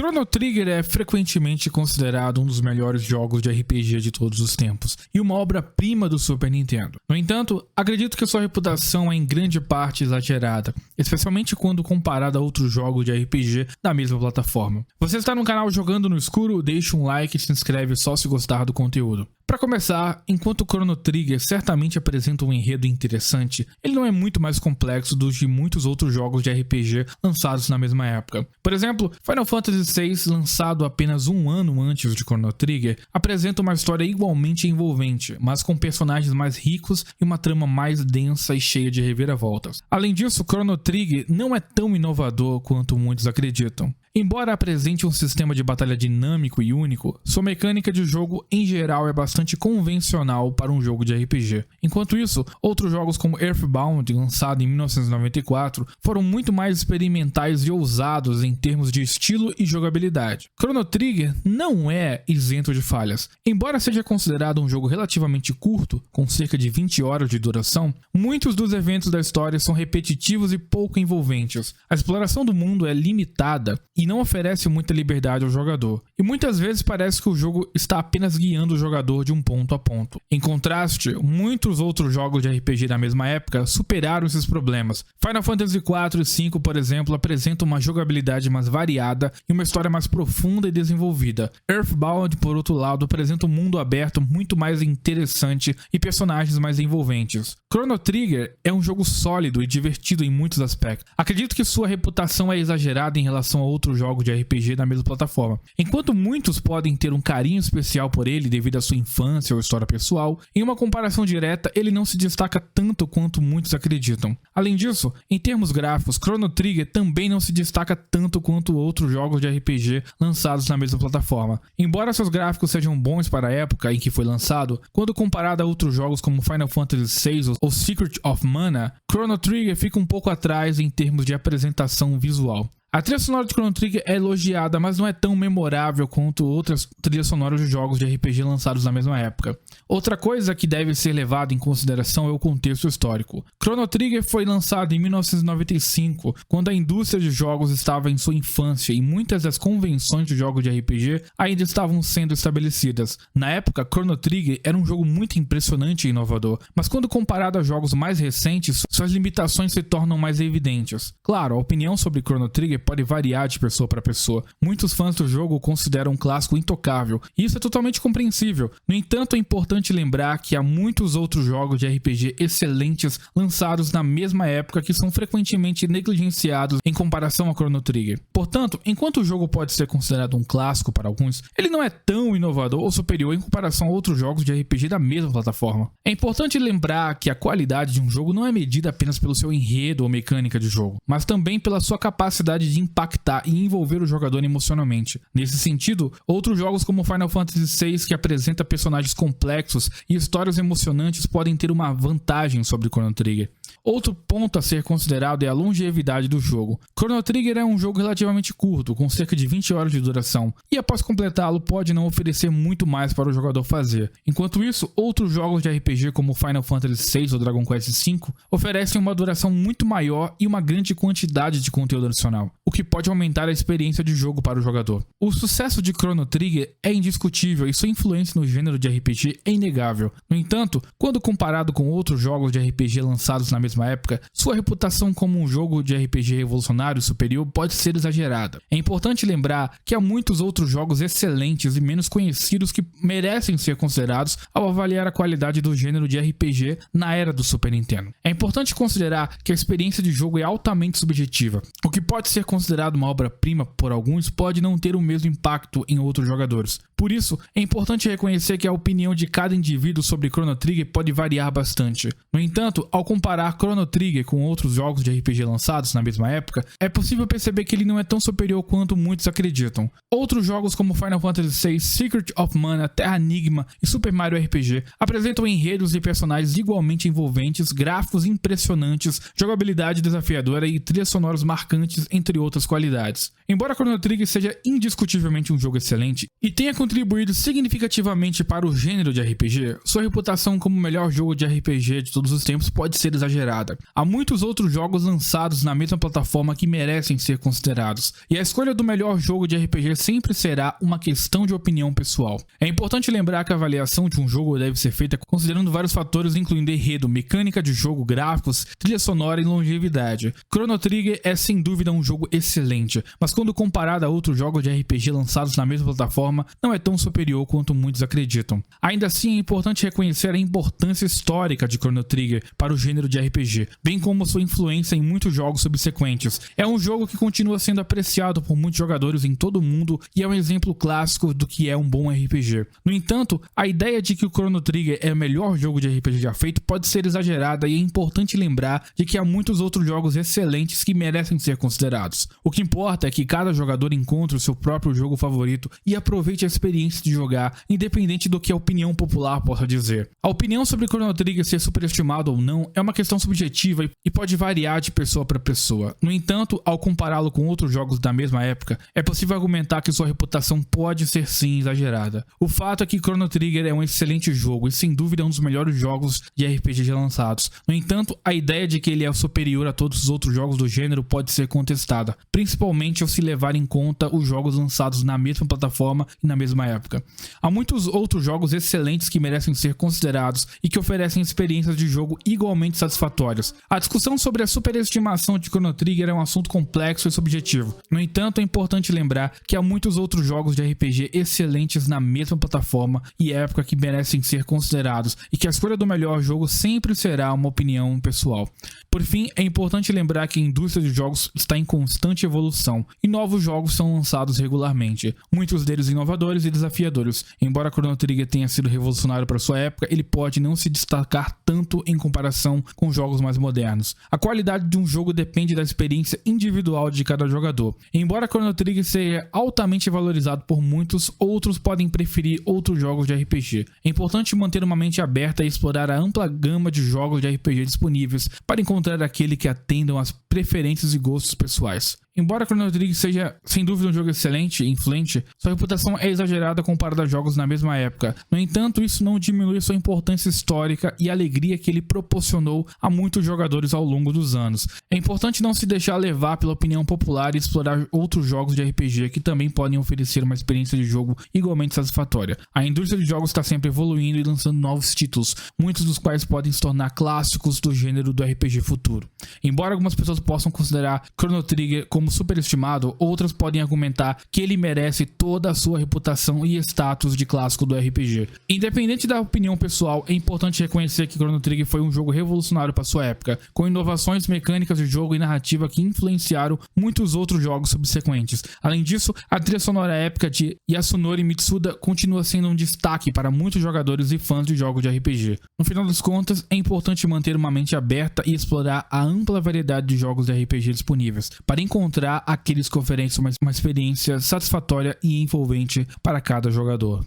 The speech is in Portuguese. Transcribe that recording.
Chrono Trigger é frequentemente considerado um dos melhores jogos de RPG de todos os tempos e uma obra-prima do Super Nintendo. No entanto, acredito que sua reputação é em grande parte exagerada, especialmente quando comparada a outros jogos de RPG da mesma plataforma. Você está no canal Jogando no Escuro? Deixa um like e se inscreve só se gostar do conteúdo. Para começar, enquanto o Chrono Trigger certamente apresenta um enredo interessante, ele não é muito mais complexo dos de muitos outros jogos de RPG lançados na mesma época. Por exemplo, Final Fantasy VI, lançado apenas um ano antes de Chrono Trigger, apresenta uma história igualmente envolvente, mas com personagens mais ricos e uma trama mais densa e cheia de reviravoltas. Além disso, Chrono Trigger não é tão inovador quanto muitos acreditam. Embora apresente um sistema de batalha dinâmico e único, sua mecânica de jogo em geral é bastante convencional para um jogo de RPG. Enquanto isso, outros jogos como Earthbound, lançado em 1994, foram muito mais experimentais e ousados em termos de estilo e jogabilidade. Chrono Trigger não é isento de falhas. Embora seja considerado um jogo relativamente curto, com cerca de 20 horas de duração, muitos dos eventos da história são repetitivos e pouco envolventes. A exploração do mundo é limitada e não oferece muita liberdade ao jogador, e muitas vezes parece que o jogo está apenas guiando o jogador de um ponto a ponto. Em contraste, muitos outros jogos de RPG da mesma época superaram esses problemas. Final Fantasy IV e V, por exemplo, apresentam uma jogabilidade mais variada e uma história mais profunda e desenvolvida. Earthbound, por outro lado, apresenta um mundo aberto muito mais interessante e personagens mais envolventes. Chrono Trigger é um jogo sólido e divertido em muitos aspectos. Acredito que sua reputação é exagerada em relação a outros jogos de RPG da mesma plataforma. Enquanto muitos podem ter um carinho especial por ele devido à sua infância ou história pessoal, em uma comparação direta ele não se destaca tanto quanto muitos acreditam. Além disso, em termos gráficos, Chrono Trigger também não se destaca tanto quanto outros jogos de RPG lançados na mesma plataforma. Embora seus gráficos sejam bons para a época em que foi lançado, quando comparado a outros jogos como Final Fantasy VI ou Secret of Mana, Chrono Trigger fica um pouco atrás em termos de apresentação visual. A trilha sonora de Chrono Trigger é elogiada, mas não é tão memorável quanto outras trilhas sonoras de jogos de RPG lançados na mesma época. Outra coisa que deve ser levada em consideração é o contexto histórico. Chrono Trigger foi lançado em 1995, quando a indústria de jogos estava em sua infância e muitas das convenções de jogos de RPG ainda estavam sendo estabelecidas. Na época, Chrono Trigger era um jogo muito impressionante e inovador, mas quando comparado a jogos mais recentes, suas limitações se tornam mais evidentes. Claro, a opinião sobre Chrono Trigger pode variar de pessoa para pessoa. Muitos fãs do jogo o consideram um clássico intocável, e isso é totalmente compreensível. No entanto, é importante lembrar que há muitos outros jogos de RPG excelentes lançados na mesma época que são frequentemente negligenciados em comparação a Chrono Trigger. Portanto, enquanto o jogo pode ser considerado um clássico para alguns, ele não é tão inovador ou superior em comparação a outros jogos de RPG da mesma plataforma. É importante lembrar que a qualidade de um jogo não é medida apenas pelo seu enredo ou mecânica de jogo, mas também pela sua capacidade de impactar e envolver o jogador emocionalmente. Nesse sentido, outros jogos como Final Fantasy VI, que apresenta personagens complexos e histórias emocionantes, podem ter uma vantagem sobre Chrono Trigger. Outro ponto a ser considerado é a longevidade do jogo. Chrono Trigger é um jogo relativamente curto, com cerca de 20 horas de duração, e após completá-lo pode não oferecer muito mais para o jogador fazer. Enquanto isso, outros jogos de RPG como Final Fantasy VI ou Dragon Quest V oferecem uma duração muito maior e uma grande quantidade de conteúdo adicional, o que pode aumentar a experiência de jogo para o jogador. O sucesso de Chrono Trigger é indiscutível e sua influência no gênero de RPG é inegável. No entanto, quando comparado com outros jogos de RPG lançados na mesma época, sua reputação como um jogo de RPG revolucionário superior pode ser exagerada. É importante lembrar que há muitos outros jogos excelentes e menos conhecidos que merecem ser considerados ao avaliar a qualidade do gênero de RPG na era do Super Nintendo. É importante considerar que a experiência de jogo é altamente subjetiva. O que pode ser considerado uma obra-prima por alguns pode não ter o mesmo impacto em outros jogadores. Por isso, é importante reconhecer que a opinião de cada indivíduo sobre Chrono Trigger pode variar bastante. No entanto, ao comparar Chrono Trigger com outros jogos de RPG lançados na mesma época, é possível perceber que ele não é tão superior quanto muitos acreditam. Outros jogos como Final Fantasy VI, Secret of Mana, Terra Enigma e Super Mario RPG apresentam enredos e personagens igualmente envolventes, gráficos impressionantes, jogabilidade desafiadora e trilhas sonoras marcantes, entre outras qualidades. Embora Chrono Trigger seja indiscutivelmente um jogo excelente e tenha contribuído significativamente para o gênero de RPG, sua reputação como o melhor jogo de RPG de todos os tempos pode ser exagerada. exagerada. Há muitos outros jogos lançados na mesma plataforma que merecem ser considerados, e a escolha do melhor jogo de RPG sempre será uma questão de opinião pessoal. É importante lembrar que a avaliação de um jogo deve ser feita considerando vários fatores, incluindo enredo, mecânica de jogo, gráficos, trilha sonora e longevidade. Chrono Trigger é sem dúvida um jogo excelente, mas quando comparado a outros jogos de RPG lançados na mesma plataforma, não é tão superior quanto muitos acreditam. Ainda assim, é importante reconhecer a importância histórica de Chrono Trigger para o gênero de RPG, bem como sua influência em muitos jogos subsequentes. É um jogo que continua sendo apreciado por muitos jogadores em todo o mundo e é um exemplo clássico do que é um bom RPG. No entanto, a ideia de que o Chrono Trigger é o melhor jogo de RPG já feito pode ser exagerada, e é importante lembrar de que há muitos outros jogos excelentes que merecem ser considerados. O que importa é que cada jogador encontre o seu próprio jogo favorito e aproveite a experiência de jogar, independente do que a opinião popular possa dizer. A opinião sobre Chrono Trigger ser superestimado ou não é uma questão subjetiva e pode variar de pessoa para pessoa. No entanto, ao compará-lo com outros jogos da mesma época, é possível argumentar que sua reputação pode ser sim exagerada. O fato é que Chrono Trigger é um excelente jogo e sem dúvida é um dos melhores jogos de RPG já lançados. No entanto, a ideia de que ele é superior a todos os outros jogos do gênero pode ser contestada, principalmente ao se levar em conta os jogos lançados na mesma plataforma e na mesma época. Há muitos outros jogos excelentes que merecem ser considerados e que oferecem experiências de jogo igualmente satisfatórias. A discussão sobre a superestimação de Chrono Trigger é um assunto complexo e subjetivo. No entanto, é importante lembrar que há muitos outros jogos de RPG excelentes na mesma plataforma e época que merecem ser considerados, e que a escolha do melhor jogo sempre será uma opinião pessoal. Por fim, é importante lembrar que a indústria de jogos está em constante evolução e novos jogos são lançados regularmente, muitos deles inovadores e desafiadores. Embora Chrono Trigger tenha sido revolucionário para sua época, ele pode não se destacar tanto em comparação com jogos mais modernos. A qualidade de um jogo depende da experiência individual de cada jogador. Embora Chrono Trigger seja altamente valorizado por muitos, outros podem preferir outros jogos de RPG. É importante manter uma mente aberta e explorar a ampla gama de jogos de RPG disponíveis para encontrar aquele que atendam às preferências e gostos pessoais. Embora Chrono Trigger seja sem dúvida um jogo excelente e influente, sua reputação é exagerada comparada a jogos na mesma época. No entanto, isso não diminui sua importância histórica e a alegria que ele proporcionou a muitos jogadores ao longo dos anos. É importante não se deixar levar pela opinião popular e explorar outros jogos de RPG que também podem oferecer uma experiência de jogo igualmente satisfatória. A indústria de jogos está sempre evoluindo e lançando novos títulos, muitos dos quais podem se tornar clássicos do gênero do RPG futuro. Embora algumas pessoas possam considerar Chrono Trigger como superestimado, outras podem argumentar que ele merece toda a sua reputação e status de clássico do RPG. Independente da opinião pessoal, é importante reconhecer que Chrono Trigger foi um jogo revolucionário para sua época, com inovações mecânicas de jogo e narrativa que influenciaram muitos outros jogos subsequentes. Além disso, a trilha sonora épica de Yasunori Mitsuda continua sendo um destaque para muitos jogadores e fãs de jogos de RPG. No final das contas, é importante manter uma mente aberta e explorar a ampla variedade de jogos de RPG disponíveis, para encontrar aqueles que oferecem uma experiência satisfatória e envolvente para cada jogador.